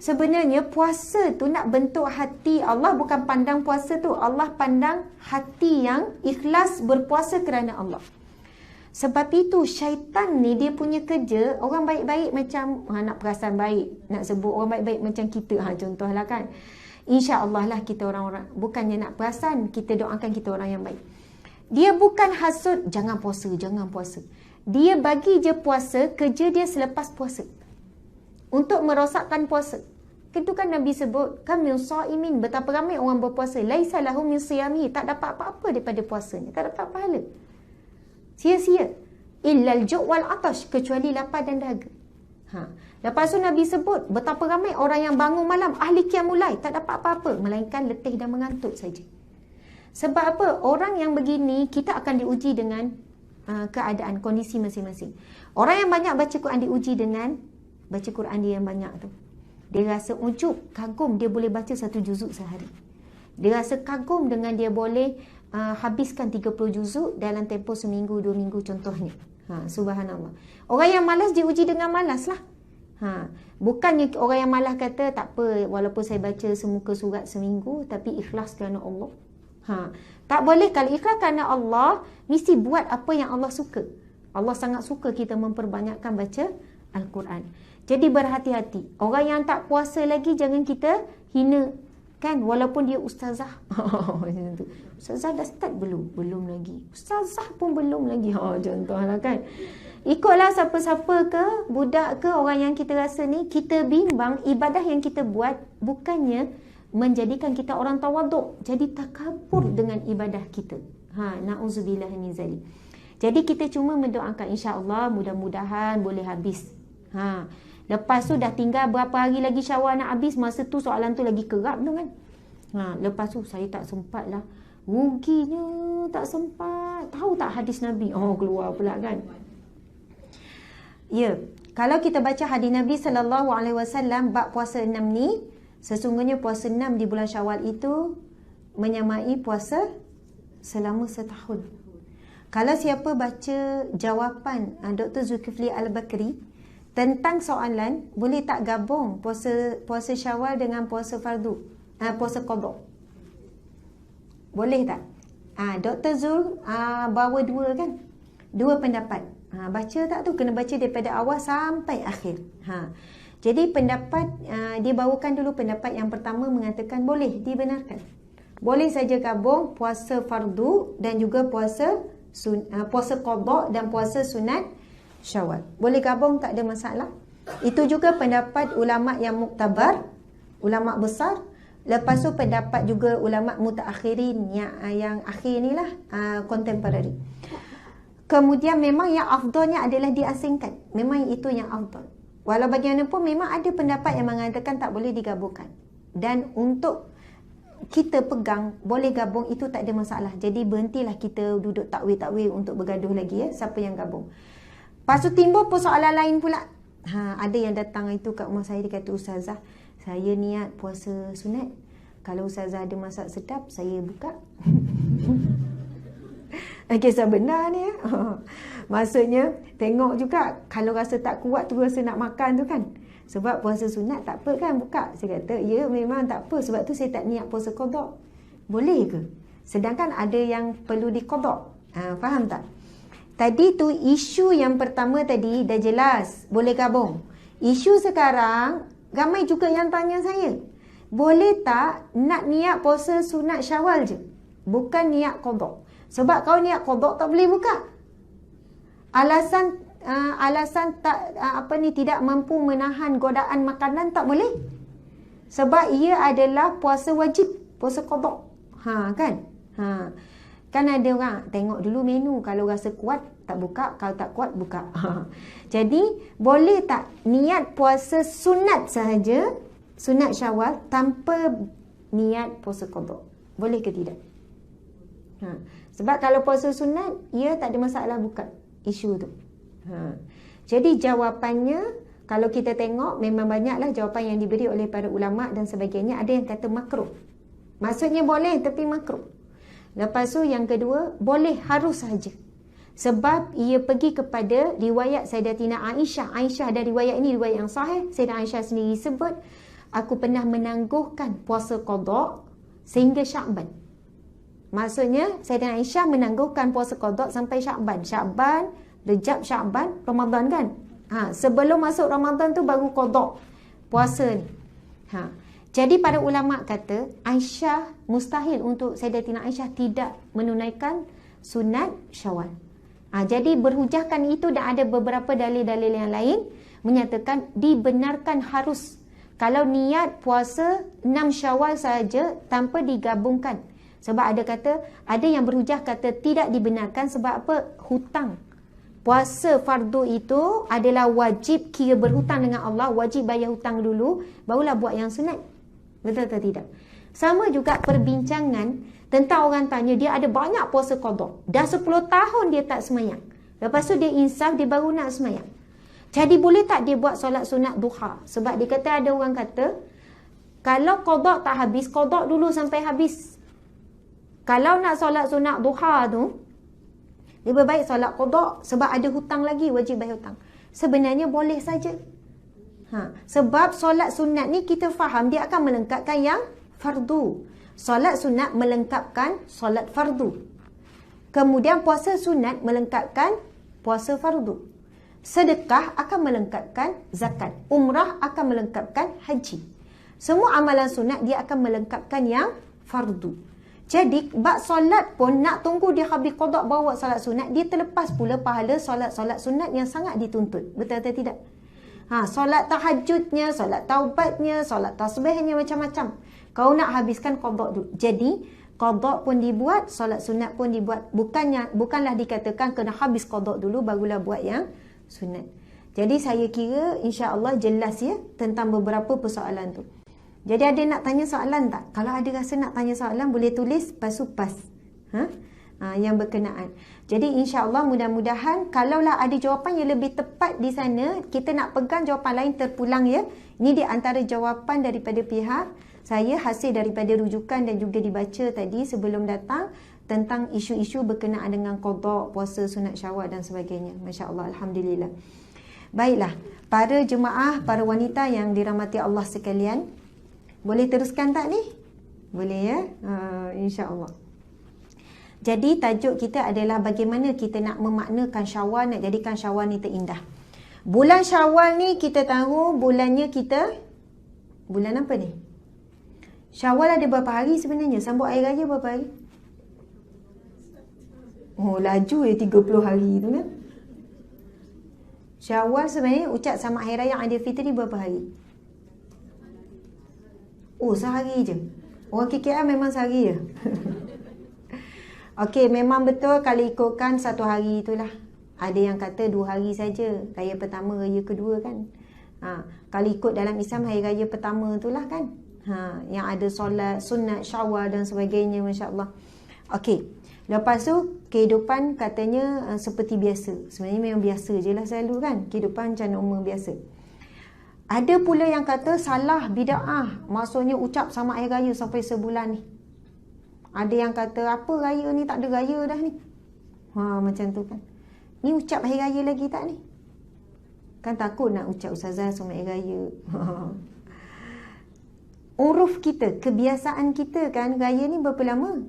sebenarnya puasa tu nak bentuk hati. Allah bukan pandang puasa tu, Allah pandang hati yang ikhlas berpuasa kerana Allah. Sebab itu syaitan ni dia punya kerja, orang baik-baik macam nak perasan baik, nak sebut orang baik-baik macam kita, contohlah kan, insya-Allah lah kita orang-orang, bukannya nak perasan, kita doakan kita orang yang baik. Dia bukan hasut jangan puasa, jangan puasa. Dia bagi je puasa, kerja dia selepas puasa, untuk merosakkan puasa. Itu kan Nabi sebut, kamil shaimin, betapa ramai orang berpuasa, laisa lahu min siyami, tak dapat apa-apa daripada puasanya, tak dapat pahala, sia-sia. Illal ju' wal atash, kecuali lapar dan dahaga. Lepas tu Nabi sebut betapa ramai orang yang bangun malam ahli qiyamul lail, tak dapat apa-apa melainkan letih dan mengantuk saja. Sebab apa? Orang yang begini kita akan diuji dengan keadaan, kondisi masing-masing. Orang yang banyak baca Quran diuji dengan baca Quran dia yang banyak tu. Dia rasa ujub, kagum dia boleh baca 1 juzuk sehari. Dia rasa kagum dengan dia boleh habiskan 30 juzuk dalam tempoh seminggu, 2 minggu contohnya. Subhanallah. Orang yang malas diuji dengan malas lah. Bukannya orang yang malas kata tak apa, walaupun saya baca semuka surat seminggu, tapi ikhlas kerana Allah. Tak boleh. Kalau ikhlas kerana Allah, mesti buat apa yang Allah suka. Allah sangat suka kita memperbanyakkan baca Al-Quran. Jadi berhati-hati. Orang yang tak puasa lagi jangan kita hina. Kan, walaupun dia ustazah. Ustazah dah start belum? Belum lagi. Ustazah pun belum lagi. Contohlah kan. Ikutlah siapa-siapa ke, budak ke, orang yang kita rasa ni, kita bimbang ibadah yang kita buat bukannya menjadikan kita orang tawaduk, jadi takabur dengan ibadah kita. Na'udzubillah min zalik. Jadi kita cuma mendoakan insya-Allah mudah-mudahan boleh habis. Lepas tu dah tinggal berapa hari lagi Syawal nak habis, masa tu soalan tu lagi kerap tu kan. Lepas tu saya tak sempat lah. Ruginya tak sempat. Tahu tak hadis Nabi? Keluar pula kan. Ya, kalau kita baca hadis Nabi SAW bab puasa 6 ni, sesungguhnya puasa 6 di bulan Syawal itu menyamai puasa selama setahun. Kalau siapa baca jawapan Dr. Zulkifli Al-Bakri tentang soalan, boleh tak gabung puasa Syawal dengan puasa fardu, puasa qada? Boleh tak? Dr. Zul bawa dua kan? Dua pendapat. Baca tak tu? Kena baca daripada awal sampai akhir. Jadi pendapat, dia bawakan dulu pendapat yang pertama mengatakan boleh, dibenarkan. Boleh saja gabung puasa fardu dan juga puasa qada dan puasa sunat Syawal. Boleh gabung, tak ada masalah. Itu juga pendapat ulama yang muktabar, ulama besar. Lepas tu pendapat juga ulama mutaakhirin yang akhir ni lah, contemporary. Kemudian memang yang afdalnya adalah diasingkan. Memang itu yang afdal. Walau bagaimanapun memang ada pendapat yang mengatakan tak boleh digabungkan. Dan untuk kita pegang boleh gabung, itu tak ada masalah. Jadi berhentilah kita duduk takwil-takwil untuk bergaduh lagi siapa yang gabung. Lepas tu timbul persoalan lain pula. Ada yang datang itu kat rumah saya, dia kata, ustazah, saya niat puasa sunat. Kalau ustazah ada masak sedap, saya buka. Kisah benar ni maksudnya tengok juga, kalau rasa tak kuat tu, rasa nak makan tu kan, sebab puasa sunat tak apa kan buka. Saya kata ya memang tak apa, sebab tu saya tak niat puasa qada. Boleh ke? Sedangkan ada yang perlu di qada. Faham tak? Tadi tu isu yang pertama tadi dah jelas, boleh gabung. Isu sekarang ramai juga yang tanya saya, boleh tak nak niat puasa sunat Syawal je, bukan niat qada? Sebab kalau niat qada tak boleh buka. Alasan tak tidak mampu menahan godaan makanan tak boleh. Sebab ia adalah puasa wajib, puasa qada. Kan? Kan ada orang tengok dulu menu, kalau rasa kuat tak buka, kalau tak kuat buka. Jadi boleh tak niat puasa sunat sahaja, sunat Syawal, tanpa niat puasa qada? Boleh ke tidak? Sebab kalau puasa sunat, ia tak ada masalah buka isu tu. Jadi jawapannya, kalau kita tengok, memang banyaklah jawapan yang diberi oleh para ulama dan sebagainya. Ada yang kata makruh, maksudnya boleh tapi makruh. Lepas tu yang kedua, boleh harus saja. Sebab ia pergi kepada riwayat Sayyidatina Aisyah. Aisyah, dan riwayat ini riwayat yang sahih. Sayyidatina Aisyah sendiri sebut, aku pernah menangguhkan puasa qada sehingga Sya'ban. Maksudnya Sayyidatina Aisyah menangguhkan puasa qada sampai Sya'ban. Sya'ban, Rejab, Sya'ban, Ramadan kan. Sebelum masuk Ramadan tu baru qada puasa ni. Jadi para ulama kata Aisyah mustahil untuk Sayyidatina Aisyah tidak menunaikan sunat Syawal. Jadi berhujahkan itu, dan ada beberapa dalil-dalil yang lain menyatakan dibenarkan harus kalau niat puasa 6 Syawal saja tanpa digabungkan. Sebab ada yang berhujah kata tidak dibenarkan sebab apa? Hutang. Puasa fardu itu adalah wajib, kira berhutang dengan Allah, wajib bayar hutang dulu, barulah buat yang sunat. Betul atau tidak? Sama juga perbincangan tentang orang tanya, dia ada banyak puasa qada. Dah 10 tahun dia tak semayang. Lepas tu dia insaf, dia baru nak semayang. Jadi boleh tak dia buat solat sunat duha? Sebab dia kata ada orang kata, kalau qada tak habis, qada dulu sampai habis. Kalau nak solat sunat duha tu, lebih baik solat qada sebab ada hutang lagi, wajib bayar hutang. Sebenarnya boleh saja. Sebab solat sunat ni kita faham dia akan melengkapkan yang fardu. Solat sunat melengkapkan solat fardu. Kemudian puasa sunat melengkapkan puasa fardu. Sedekah akan melengkapkan zakat. Umrah akan melengkapkan haji. Semua amalan sunat dia akan melengkapkan yang fardu. Jadi bab solat pun nak tunggu dia habis qada bawa solat sunat, dia terlepas pula pahala solat-solat sunat yang sangat dituntut. Betul atau tidak? Solat tahajudnya, solat taubatnya, solat tasbihnya, macam-macam. Kau nak habiskan qada dulu. Jadi qada pun dibuat, solat sunat pun dibuat. Bukanlah dikatakan kena habis qada dulu barulah buat yang sunat. Jadi saya kira insya-Allah jelas ya tentang beberapa persoalan tu. Jadi ada nak tanya soalan tak? Kalau ada rasa nak tanya soalan boleh tulis pas. Yang berkenaan. Jadi insya-Allah mudah-mudahan kalaulah ada jawapan yang lebih tepat di sana, kita nak pegang jawapan lain terpulang ya. Ini di antara jawapan daripada pihak saya, hasil daripada rujukan dan juga dibaca tadi sebelum datang tentang isu-isu berkenaan dengan qada, puasa sunat Syawal dan sebagainya. Masya-Allah, alhamdulillah. Baiklah, para jemaah, para wanita yang dirahmati Allah sekalian, boleh teruskan tak ni? Boleh ya? Insya-Allah. Jadi tajuk kita adalah bagaimana kita nak memaknakan Syawal, nak jadikan Syawal ni terindah. Bulan Syawal ni kita tahu bulannya kita, bulan apa ni? Syawal ada berapa hari sebenarnya? Sambut Hari Raya berapa hari? Oh, laju ya 30 hari tu kan? Syawal sebenarnya ucap sama Hari Raya Aidilfitri berapa hari? Oh, sehari je. Orang KKL memang sehari je. Okey, memang betul kalau ikutkan satu hari itulah. Ada yang kata 2 hari saja. Raya pertama, raya kedua kan. Kalau ikut dalam Islam, hari raya pertama itulah kan. Yang ada solat, sunat, Syawal dan sebagainya, masya-Allah. Okey. Lepas tu kehidupan katanya seperti biasa. Sebenarnya memang biasa je lah selalu kan. Kehidupan macam normal biasa. Ada pula yang kata salah, bida'ah. Maksudnya ucap sama Hari Raya sampai sebulan ni. Ada yang kata apa raya ni, tak ada raya dah ni. Macam tu kan. Ni ucap Hari Raya lagi tak ni? Kan takut nak ucap Ustazah sama Hari Raya. Uruf kita, kebiasaan kita kan, raya ni berapa lama?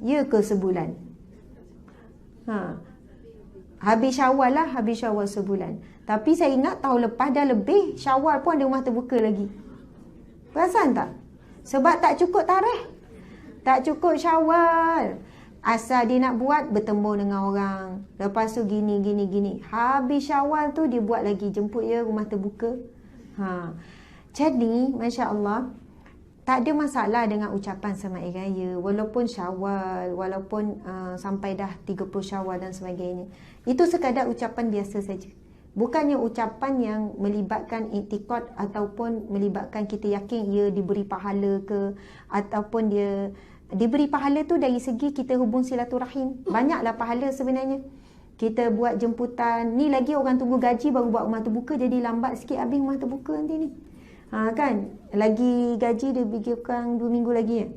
Ya ke sebulan? Habis Syawal lah, habis Syawal sebulan. Tapi saya ingat tahun lepas dah lebih, Syawal pun ada rumah terbuka lagi. Perasan tak? Sebab tak cukup tarikh. Tak cukup Syawal. Asal dia nak buat, bertemu dengan orang. Lepas tu gini. Habis Syawal tu dia buat lagi, jemput ya rumah terbuka. Jadi, Masya Allah, tak ada masalah dengan ucapan sama Hari Raya. Walaupun Syawal, walaupun sampai dah 30 Syawal dan sebagainya. Itu sekadar ucapan biasa saja. Bukannya ucapan yang melibatkan iktikad ataupun melibatkan kita yakin ia diberi pahala ke, ataupun dia diberi pahala tu dari segi kita hubung silaturahim. Banyaklah pahala sebenarnya. Kita buat jemputan. Ni lagi orang tunggu gaji baru buat rumah terbuka, jadi lambat sikit habis rumah terbuka nanti ni. Kan? Lagi gaji dia fikirkan 2 minggu lagi ya.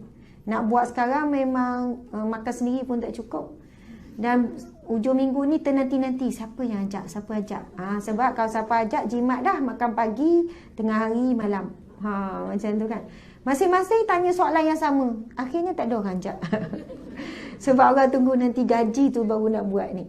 Nak buat sekarang memang makan sendiri pun tak cukup. Dan Hujung minggu ni ternanti-nanti siapa yang ajak, siapa ajak. Sebab kalau siapa ajak jimat dah, makan pagi, tengah hari, malam. Macam tu kan. Masing-masing tanya soalan yang sama. Akhirnya tak ada orang ajak. Sebab orang tunggu nanti gaji tu baru nak buat ni.